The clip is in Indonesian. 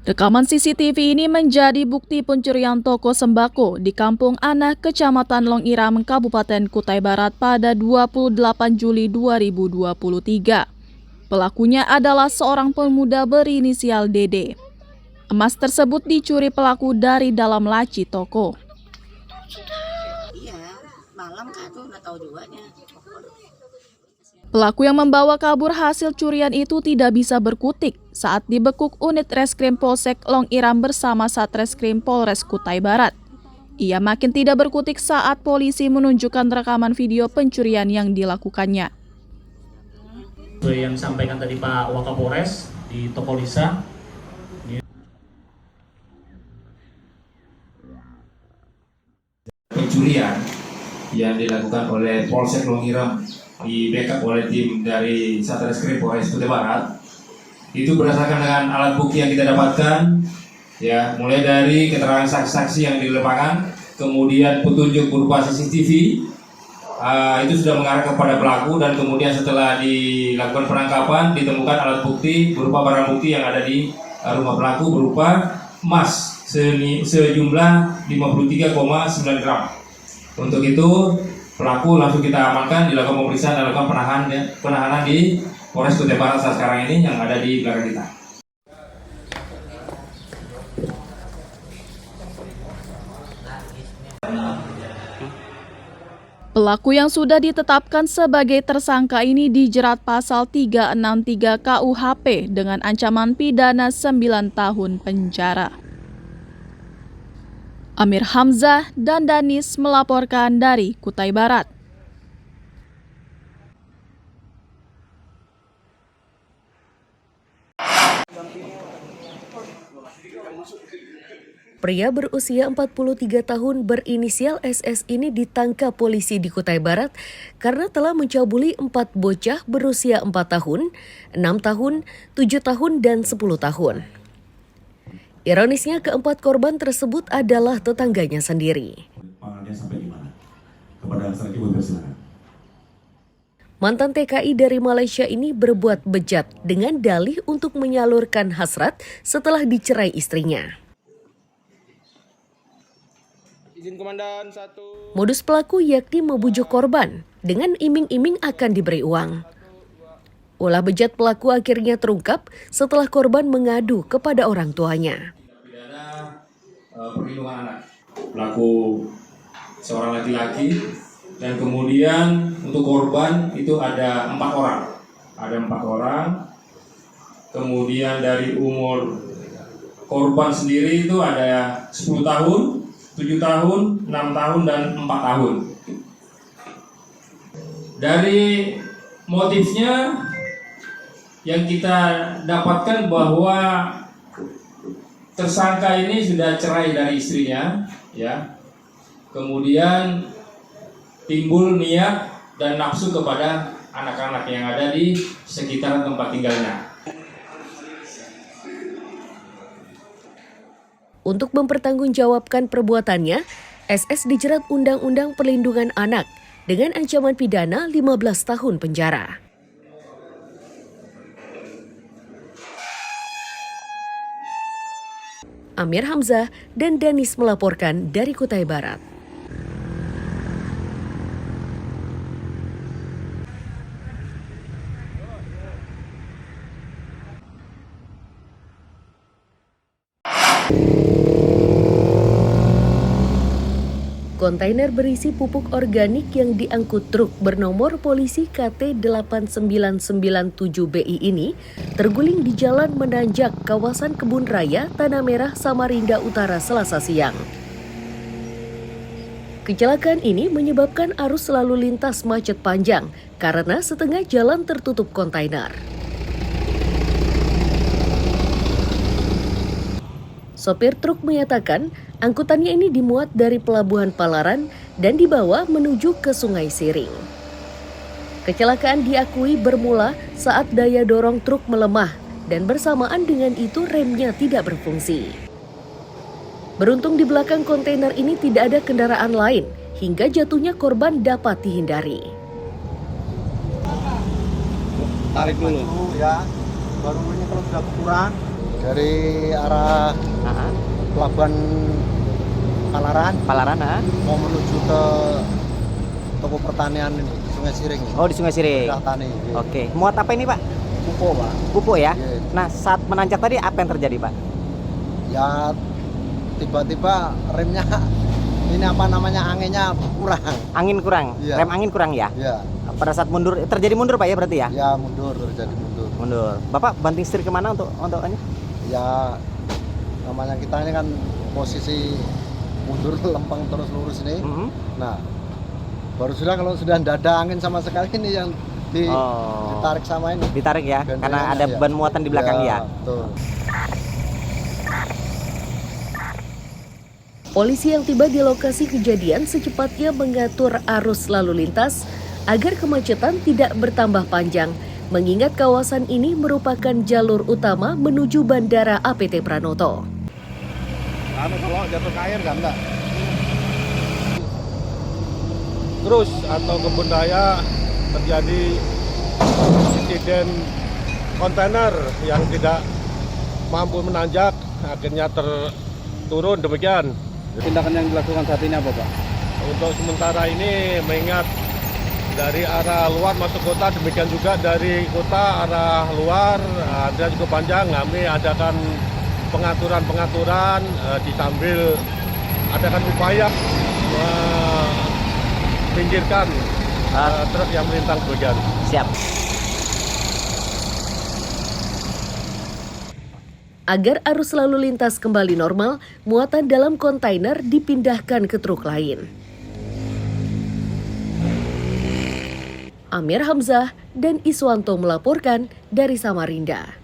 Rekaman CCTV ini menjadi bukti pencurian toko sembako di Kampung Anah, Kecamatan Longiram, Kabupaten Kutai Barat pada 28 Juli 2023. Pelakunya adalah seorang pemuda berinisial DD. Emas tersebut dicuri pelaku dari dalam laci toko. Iya, malam kan tuh nggak tahu juga nya. Pelaku yang membawa kabur hasil curian itu tidak bisa berkutik saat dibekuk unit Reskrim Polsek Longiram bersama Satreskrim Polres Kutai Barat. Ia makin tidak berkutik saat polisi menunjukkan rekaman video pencurian yang dilakukannya. Seperti yang disampaikan tadi Pak Wakapolres di toko Lisa. Pencurian yang dilakukan oleh Polsek Longiram di backup oleh tim dari Satreskrim Polres Kutai Barat itu berdasarkan dengan alat bukti yang kita dapatkan, ya, mulai dari keterangan saksi-saksi yang di lapangan, kemudian petunjuk berupa CCTV, itu sudah mengarah kepada pelaku, dan kemudian setelah dilakukan penangkapan ditemukan alat bukti berupa barang bukti yang ada di rumah pelaku berupa emas sejumlah 53,9 gram. Untuk itu pelaku langsung kita amankan, dilakukan pemeriksaan dan dilakukan penahanan di Polres Kutai Barat saat sekarang ini yang ada di belakang kita. Pelaku yang sudah ditetapkan sebagai tersangka ini dijerat pasal 363 KUHP dengan ancaman pidana 9 tahun penjara. Amir Hamzah dan Danis melaporkan dari Kutai Barat. Pria berusia 43 tahun berinisial SS ini ditangkap polisi di Kutai Barat karena telah mencabuli 4 bocah berusia 4 tahun, 6 tahun, 7 tahun, dan 10 tahun. Ironisnya, keempat korban tersebut adalah tetangganya sendiri. Mantan TKI dari Malaysia ini berbuat bejat dengan dalih untuk menyalurkan hasrat setelah dicerai istrinya. Modus pelaku yakni membujuk korban dengan iming-iming akan diberi uang. Ulah bejat pelaku akhirnya terungkap setelah korban mengadu kepada orang tuanya. Pidana perlindungan anak. Pelaku seorang laki-laki, dan kemudian untuk korban itu ada 4 orang. Ada 4 orang. Kemudian dari umur korban sendiri itu ada 10 tahun, 7 tahun, 6 tahun, dan 4 tahun. Dari motifnya yang kita dapatkan bahwa tersangka ini sudah cerai dari istrinya, ya. Kemudian timbul niat dan nafsu kepada anak-anak yang ada di sekitar tempat tinggalnya. Untuk mempertanggungjawabkan perbuatannya, SS dijerat Undang-Undang Perlindungan Anak dengan ancaman pidana 15 tahun penjara. Amir Hamzah dan Danis melaporkan dari Kutai Barat. Kontainer berisi pupuk organik yang diangkut truk bernomor polisi KT8997BI ini terguling di jalan menanjak kawasan Kebun Raya, Tanah Merah, Samarinda Utara Selasa siang. Kecelakaan ini menyebabkan arus lalu lintas macet panjang karena setengah jalan tertutup kontainer. Sopir truk menyatakan angkutannya ini dimuat dari Pelabuhan Palaran dan dibawa menuju ke Sungai Siring. Kecelakaan diakui bermula saat daya dorong truk melemah dan bersamaan dengan itu remnya tidak berfungsi. Beruntung di belakang kontainer ini tidak ada kendaraan lain hingga jatuhnya korban dapat dihindari. Tarik dulu ya. Barungnya kalau sudah kurang dari arah pelabuhan Palaran mau menuju ke toko pertanian ini, Sungai Siring. Oh, di Sungai Siring. Tani. Oke. Muat apa ini, Pak? Pupuk, Pak. Pupuk ya? Iya. Nah, saat menanjak tadi apa yang terjadi, Pak? Ya tiba-tiba remnya ini apa namanya anginnya kurang. Angin kurang. Iya. Rem angin kurang ya? Iya. Pada saat mundur terjadi mundur, Pak ya berarti ya? Ya mundur, terjadi mundur. Mundur. Bapak banting setir kemana untuk ini? Ya namanya kita ini kan posisi mundur lempeng terus lurus ini. Nah, baru sudah kalau sudah tidak ada angin sama sekali ini yang ditarik sama ini. Ditarik ya, karena ada ya. ban muatan di belakang ya. Betul. Polisi yang tiba di lokasi kejadian secepatnya mengatur arus lalu lintas agar kemacetan tidak bertambah panjang, mengingat kawasan ini merupakan jalur utama menuju Bandara APT Pranoto. Kalau jatuh ke air kan enggak? Terus atau kebun raya terjadi insiden kontainer yang tidak mampu menanjak, akhirnya turun demikian. Tindakan yang dilakukan saat ini apa, Pak? Untuk sementara ini mengingat dari arah luar masuk kota, demikian juga dari kota arah luar ada cukup panjang, kami adakan pengaturan disambil adakan upaya meminggirkan truk yang melintang bagian. Siap. Agar arus lalu lintas kembali normal, muatan dalam kontainer dipindahkan ke truk lain. Amir Hamzah dan Iswanto melaporkan dari Samarinda.